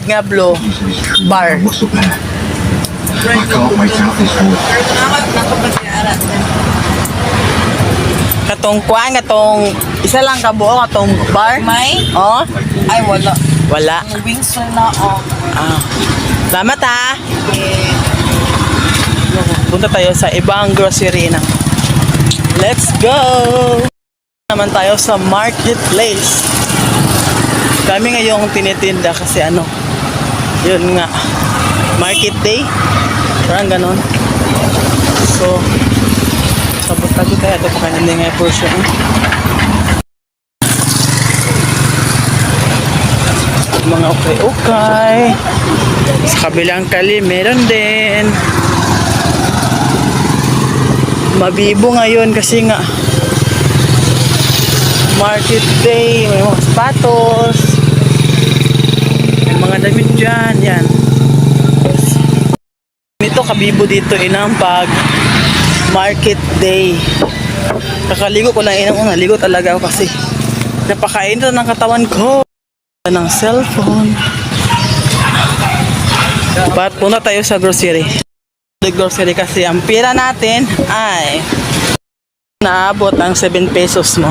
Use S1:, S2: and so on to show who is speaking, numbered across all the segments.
S1: nga blow bar. Katong kuan, katong isa lang kabuo, katong bar.
S2: May?
S1: Oh?
S2: Ay, wala.
S1: Wala.
S2: Wings na oh.
S1: Ah. Salamat ha. Punta tayo sa ibang grocery na. Let's go! Naman tayo sa marketplace. Kami ngayong tinitinda kasi ano, yun nga, market day. Parang ganon. So, sabot-tago tayo. Ito pa kanina nga portion. Mga ukay-ukay. Sa kabilang kali, meron din. Mabibo ngayon kasi nga market day, may mga sapatos, may mga damit dyan, yan. Ito kabibo dito inang pag market day. Kakaligo ko lang inang una, ligo talaga ako kasi napakain ito ng katawan ko ng cellphone. But punta tayo sa grocery. Grocery kasi ang pira natin ay naabot ang 7 pesos mo.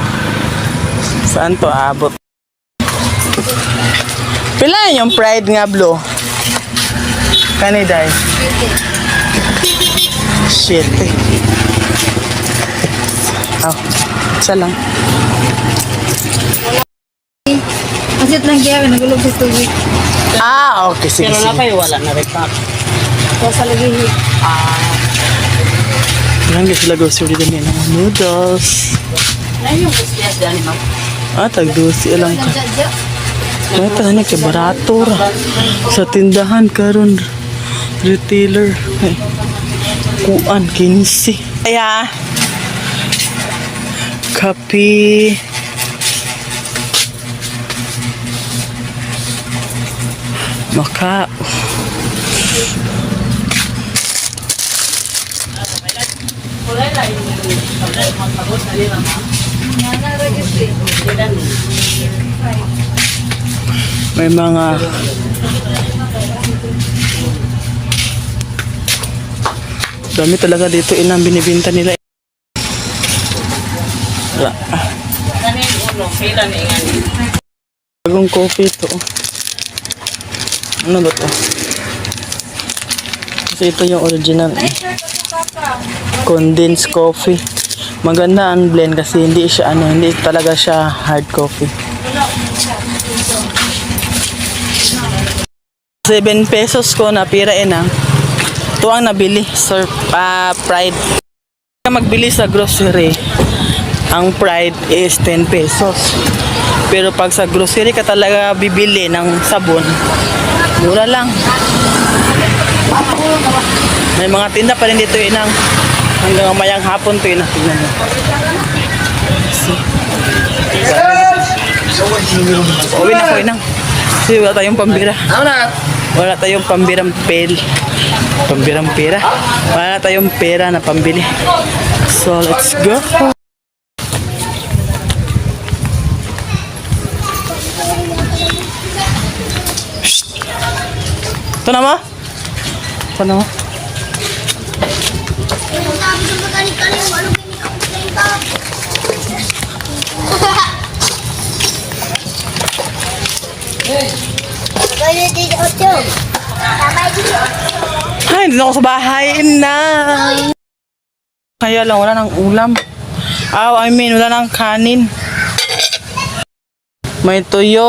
S1: Saan to aabot? Pila yung Pride nga blue? Kaniday. Shit. Oh, isa lang.
S2: Asit lang kaya nagulog sa tubig.
S1: Ah, okay. Sige,
S2: Pero
S1: sige.
S2: napay wala na rin pa. So sa lagi
S1: Lang sila grocery din ng noodles.
S2: na yung business dyan, ma'am.
S1: Ah, tag-12 lang ka. Ito na kay barato ra. Sa tindahan karon retailer. Ay, kuan 15. Kaya kape. Maka may mga dami talaga dito inang binibinta nila. Bagong coffee to. Ano ba to? Kasi ito yung original. Condensed coffee. Maganda ang blend kasi hindi siya hindi talaga siya hard coffee. 7 pesos ko na pirain na. Ito ang nabili, Sir Pride. Magbili sa grocery, ang Pride is 10 pesos. Pero pag sa grocery ka talaga bibili ng sabon, mura lang. May mga tinda pa rin dito inang hanggang mayang hapon to inang tingnan mo. Uwi na ko inang. Kasi wala tayong pambira. Wala tayong pambirang pambirang pera. Wala tayong pera na pambili. So let's go. Ito na mo? Ito na mo? Ay, hindi na ako sa bahay na. Kaya lang, wala ng ulam. Wala ng kanin. May tuyo.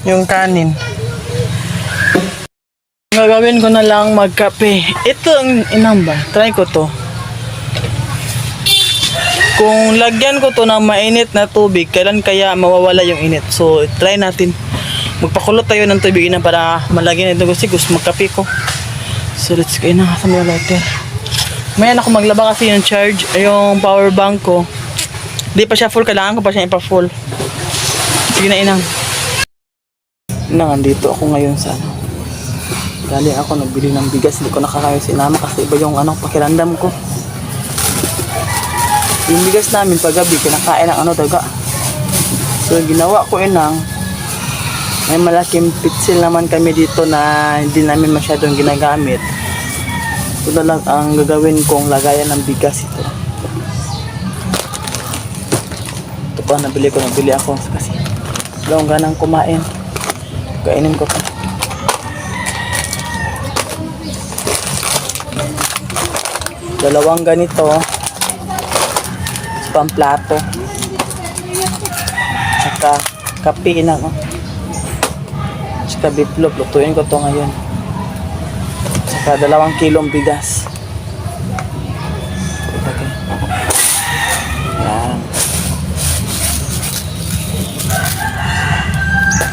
S1: Yung kanin. Gagawin ko na lang magkape. Ito ang inamba. Try ko to. Kung lagyan ko to ng mainit na tubig, kailan kaya mawawala yung init? So, try natin. Magpakulot tayo ng tubig na para malagyan ito kasi gusto magkape ko. So, let's go na sa mga lighter. Mayan ako maglaba kasi yung charge, yung power bank ko. Hindi pa siya full, kailangan ko pa siya ipa-full. Sige na inang. Nandito ako ngayon sa galing ako nagbili ng bigas, hindi ko nakakaya si mama kasi iba yung pakiramdam ko. Yung bigas namin paggabi, kinakain ng ano, daga. So, ginawa ko inang, may malaking pitsil naman kami dito na hindi namin masyadong ginagamit. Ito na lang ang gagawin kong lagayan ng bigas ito. Ito pa, nabili ako kasi gawang ganang kumain. Kainin ko pa. Dalawang ganito. Pamplato. Saka kape na, oh. Saka biplop, lutuin ko to ngayon. Saka 2 kilong bigas. Okay. Yan.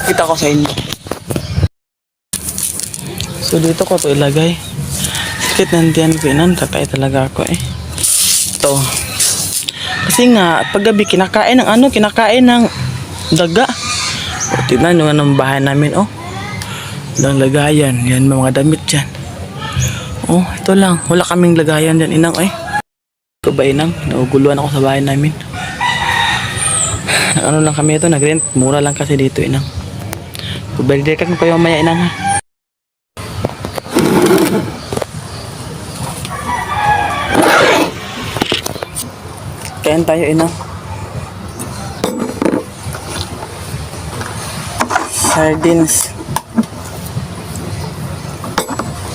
S1: Kita ko sa inyo. So dito ko to ilagay. Sakit nandiyan ko inan, tatay talaga ako eh. Ito. Kasi nga, paggabi kinakain ng ano, kinakain ng daga. O, tignan nyo nga ng bahay namin, oh. Walang lagayan. Yan, mga damit dyan. Oh, ito lang. Wala kaming lagayan dyan, inang, eh. Ito ba, inang? Nauguluhan ako sa bahay namin. Ano lang kami ito, nag-rent. Mura lang kasi dito, inang. Pabalik ka kayo mamaya, inang, ha. Kain tayo, inang. Sardines.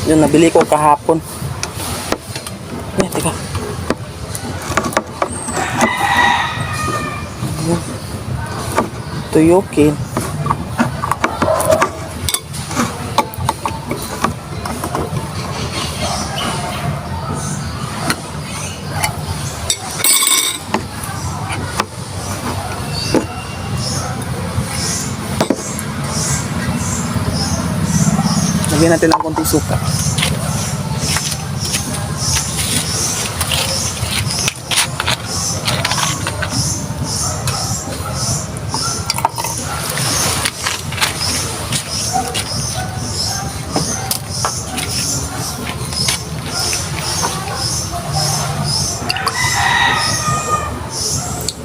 S1: Yun, nabili ko kahapon. Teka. Tuyukin. Lagyan natin ng konting suka.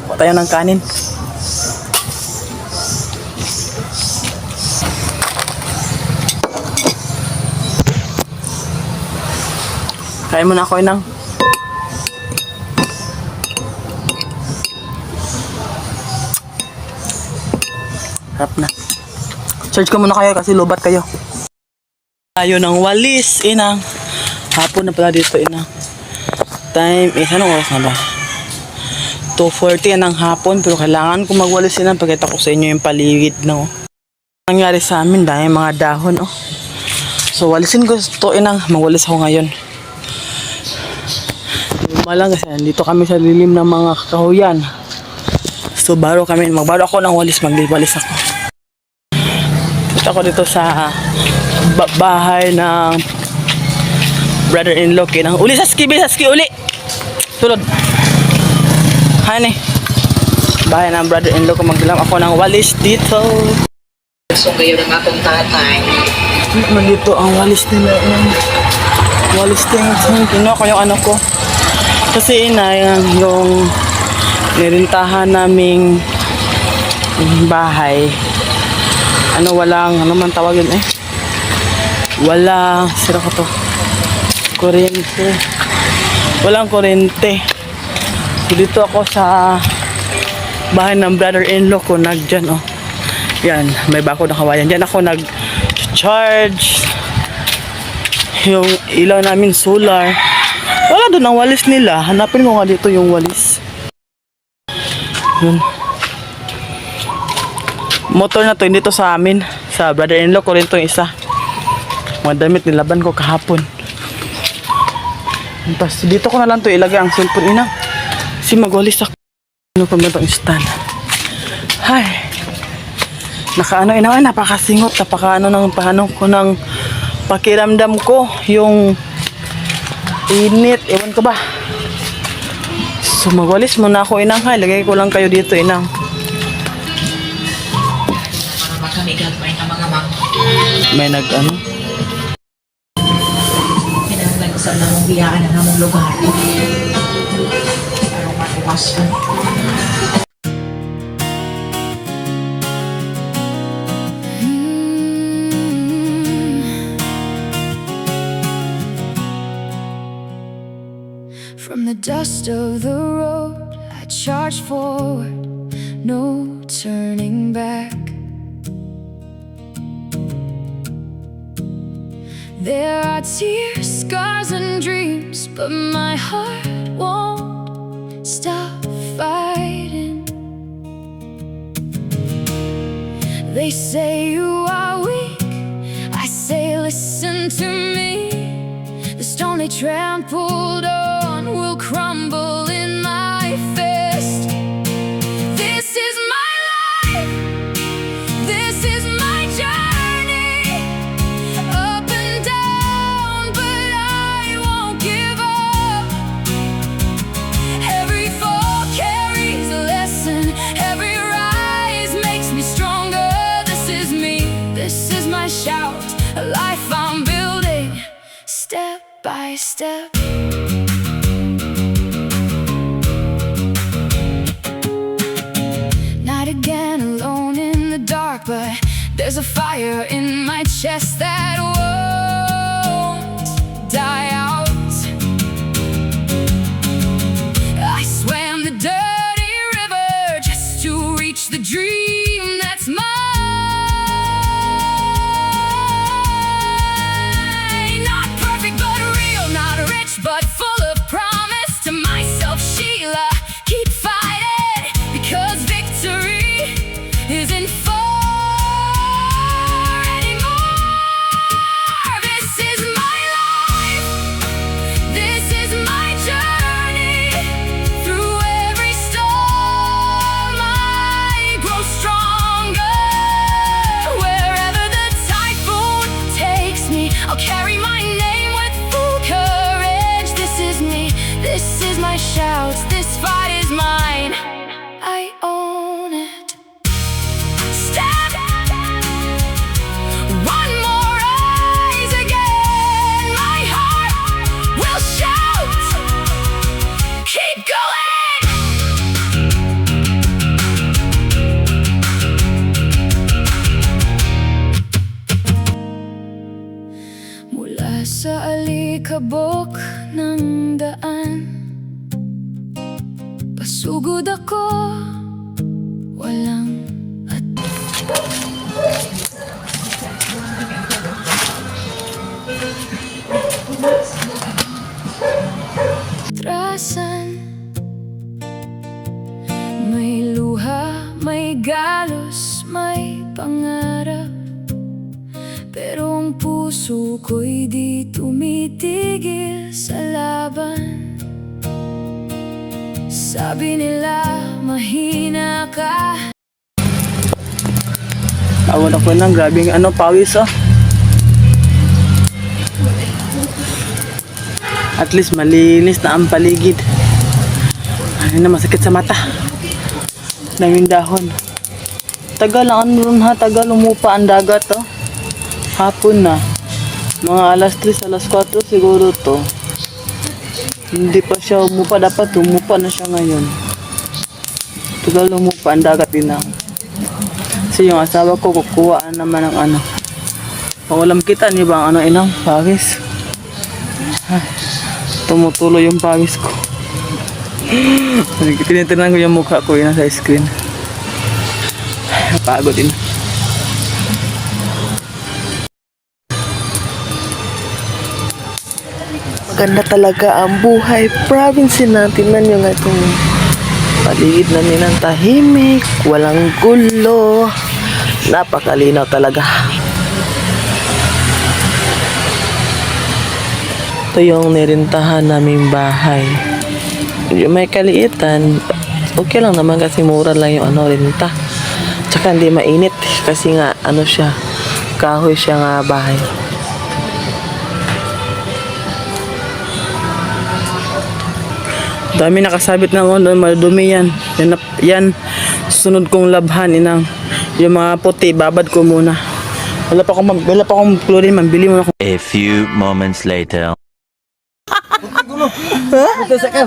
S1: Kuha tayo ng kanin. Kain mo na ako, inang. Harap na. Search ko muna kayo kasi lubat kayo. Tayo ng walis, inang. Hapon na pala dito, inang. Time is, anong oras na ba? 2:40 ng hapon, pero kailangan ko magwalis, inang. Pagkita ko sa inyo yung paligid, no? Nangyari sa amin, dahil mga dahon, oh. So, walisin ko ito, inang. Magwalis ako ngayon. Malang kasi dito kami sa lilim ng mga kahuyan. So baro ako ng walis, magliwalis ako. Dito ako dito sa bahay ng brother-in-law kinang uli saski uli. Sulod. Hani. Bahay ng brother-in-law ko, magdilam ako ng walis dito.
S2: So kayo ng akong tatay.
S1: Nandito ang walis nila. Walis din. Kinuha ko yung ano ko. Kasi yung nirintahan naming bahay, ano man tawag yun eh, sira ko to, walang kuryente. So dito ako sa bahay ng brother-in-law ko, nagdyan, oh, yan, may bako na kawayan, dyan ako nag-charge yung ilaw namin, solar. Wala doon ang walis nila. Hanapin ko nga dito yung walis. Yun. Motor na to, hindi to sa amin. Sa brother-in-law ko rin to isa. Mga damit nilaban ko kahapon. Tapos dito ko na lang to ilagay ang cellphone, inang. Kasi magwalis ako. Ano pa ba itong stand? Ay. Inang, napakasingot. Ng pahanong ko ng pakiramdam ko. Yung init, ewan ko ba. So magwalis muna ako, inang, ha. Lagay ko lang kayo dito, inang.
S2: Para makamigag pa yung mga mang.
S1: May nag-ano?
S2: Pinaglagusan na mong biyaan ng among lugar. Pero question.
S3: From the dust of the road, I charge forward, no turning back. There are tears, scars, and dreams, but my heart won't stop fighting. They say you are weak, I say listen to me. The stone they trampled on will crumble in my fist. This is my life, this is my journey, up and down, but I won't give up. Every fall carries a lesson, every rise makes me stronger. This is me, this is my shout, a life I'm building, step by step. Night again, alone in the dark, but there's a fire in my chest that won't die out. I swam the dirty river just to reach the dream that's mine. Not perfect but real, not rich but full of promise. To myself, Sheila, keep fighting, because victory isn't far anymore. This is my life, this is my journey. Through every storm I grow stronger. Wherever the typhoon takes me, I'll carry my name with full courage. This is me, this is my shout, this fight is mine, I own it. Step, one more rise again. My heart will shout, keep going. Mula sa alikabok ng daan, pasugod ako, walang atrasan. May luha, may galos, may pangarap, pero ang puso ko'y di tumitigil sa laban. Sabi nila mahina ka,
S1: Awan ako ng grabing pawis At least malinis na ang paligid. Ano na masakit sa mata. Daming dahon. Tagal lang ron ha, tagal umupa ang dagat Hapon na. Mga alas 3, alas 4 siguro to. Hindi pa siya umupa, dapat umupa na siya ngayon. Tagal umupa ang dagat din Kasi yung asawa ko kukuhaan naman ng Pawalam kita niyo ba ang inang pawis? Ay, tumutuloy yung pawis ko. Tinitinan ko yung mukha ko yun sa screen. Pagod din. Maganda talaga ang buhay province natin. Tingnan nyo nga itong paligid namin ng tahimik, walang gulo, napakalinaw talaga. Ito yung nirintahan naming bahay. Yung may kaliitan, okay lang naman kasi mura lang yung renta. Tsaka hindi mainit kasi nga siya, kahoy siya nga bahay. Dami nakasabit ng madumi yan. Yan, sunod kong labhan yung mga puti, babad ko muna. Wala pa akong chlorine, mambili mo ako.
S4: A few moments later. Ito sa ka.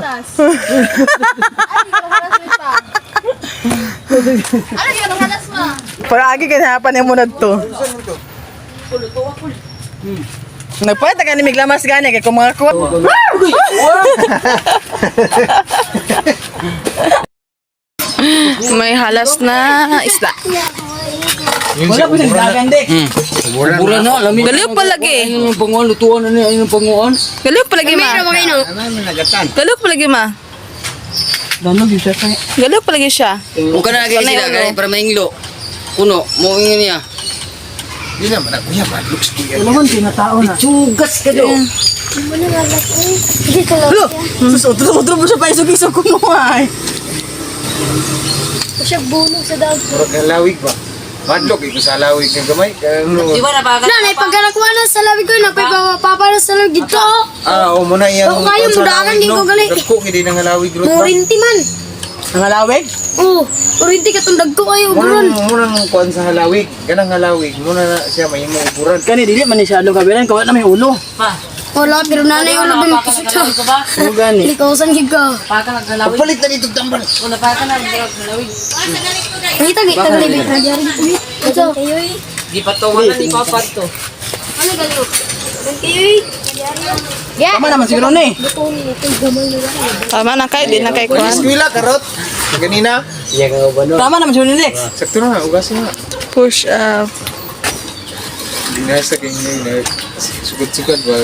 S3: Ano yung halas mo?
S1: Para agi kinahapan yung munad to. Nagpwede ka ni Miglamas gani kay kung mga kuha.
S5: May halas na isda.
S1: Wala po siyang dagan dik.
S4: Mura na, lamig.
S5: Galiw palagi.
S4: Ayun ang panguan, lutuan na ayun ang panguan.
S5: Galiw palagi ma. Galiw palagi ma.
S1: Danog yun siya kay.
S5: Galiw palagi siya.
S4: Huwag ka na lagi
S5: Panay
S4: sila,
S5: ulo.
S4: kaya para mahinglo. Kuno, mo ingin niya. Hindi naman ako yan, madlooks ko yan.
S1: Wala man tinatao na.
S4: Sugas ka do.
S1: Lo, susutro mo siya pa isog-isog kumuha.
S3: Siya bunog sa daw.
S6: Murag lawig ba? Madlok ito sa lawig ng gamay. Ano?
S4: Di ba nabagat?
S3: Nanay, pagkanakuha na sa labig ko, napapapa na sa labig dito.
S6: Ah, o muna iyang
S3: Oo, kayo, mudakan, di ko gali.
S6: Dagko hindi nang lawig ro.
S3: Murinti man.
S1: Ang halawig?
S3: Oo, murinti ka itong dagko kayo, uburan.
S6: Muna kuan sa halawig. Kanang halawig. Muna na siya may uburan.
S1: Kani dili man ni siya kabilan kawat na may ulo.
S3: Wala, pero nanay, wala ba makasita.
S1: Ano gani?
S3: Likawasan giga.
S6: Palit na dito tambal.
S3: Kita kita galibig na diyan. Ito. Kayoy.
S4: Di pa to, wala ni Papa to.
S3: Ano galibig? Kayoy. Yeah.
S1: Tama naman siguro ni.
S3: Buto ni ito gamal nila.
S5: Tama na kay, di na kay kuan.
S6: Eskwela karot. Ganina.
S1: Tama naman siguro ni Lex.
S6: Sakto na, ugasin na.
S5: Push up.
S6: Dinasa kay ni sugod-sugod ba.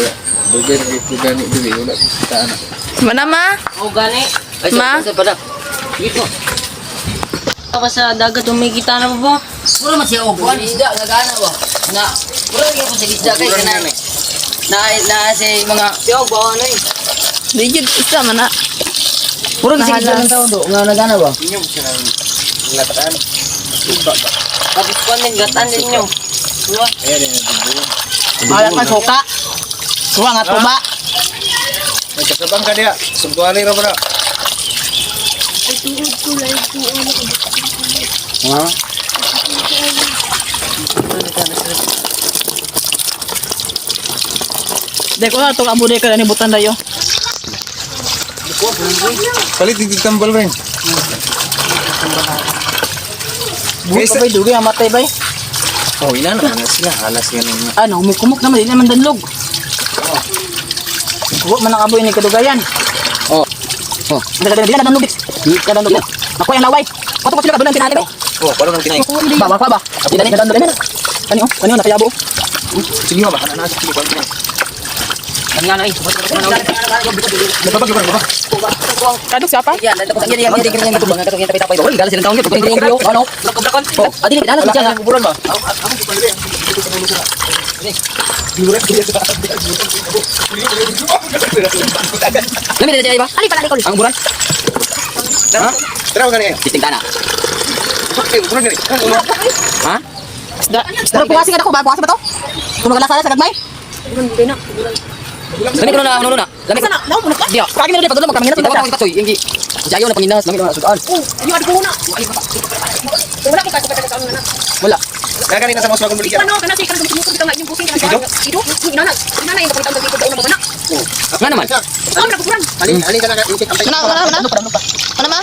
S6: Dober ito gani dili wala ko sa ana.
S5: Mana ma?
S4: O gani. Ay,
S5: Ma?
S4: sa pada. Dito. Ako sa dagat umikita na ba ba? Puro man siya upuan, isda, nagana ba? Na, puro lagi ako sa isda kay kanay. Na sa mga tiyaw ba ano eh.
S5: Di jud isa man na.
S4: Puro kasi isda ng tao do, nga nagana ba?
S6: Inyo siya nang lataan.
S4: Tapos kuan din gatan din nyo. Diba?
S6: Ayan din ang
S1: Alat man suka. Suwa nga tuba.
S6: May kasabang ka diya. Sumbuali ra ba?
S4: Ha?
S1: Dek ko na to abude ka ni butan dayo.
S6: Palit dito tambal rin.
S1: Buhi pa bay dugi ang matay bay.
S6: Oh, ina na sila. Halas yan.
S1: Ano, umikumok naman di naman danlog. Kuha man ang aboy ni kadugayan.
S4: Oh. Oh.
S1: Dala na danlog Lex. Danlog. Ako yung laway. Pato ko sila kadulan tinali bay.
S6: Oh, parang nang tinay.
S1: Ba ba. Di dali danlog na. Kanyo nakayabo.
S6: Sige ba, baka na sige ba.
S4: Ang nga na eh.
S5: Kaduk siapa?
S4: Yan, dito ko yan yan dito mga katong kita pa. Oy, galing silang taon ko yung griyo. Ano? Blakon. Oh, adi ni dala siya.
S6: Kuburan ba?
S4: Lami dito ba?
S3: Ali pala ni Kol.
S4: Ang buran.
S6: Ha? Tara ka niya.
S4: Titing tana.
S6: Kuburan gani.
S4: Ha?
S5: Isda.
S1: Pero puwasin ka na ko ba? Puwasin ba to? Kung magalasala sa gagmay?
S4: Lami ko na ano na. Lami ko na. Dia.
S1: Kagi na rin pagdulo magkamingin na
S4: Tawa ko katoy, hindi. Jayo na panginas, lami ko na sudan.
S1: Yung adik ko na. Wala ko kasi pagkakataon na.
S4: Wala.
S6: Kaya kanina sa mas bagong buligyan.
S1: Ano kana si kana gusto kita nga yung pusin kana. Ito, inana. Inana yung pagkakataon dito daw na bana.
S4: Nga naman.
S1: Ano na kuran?
S6: Alin ka na.
S5: Mana ma?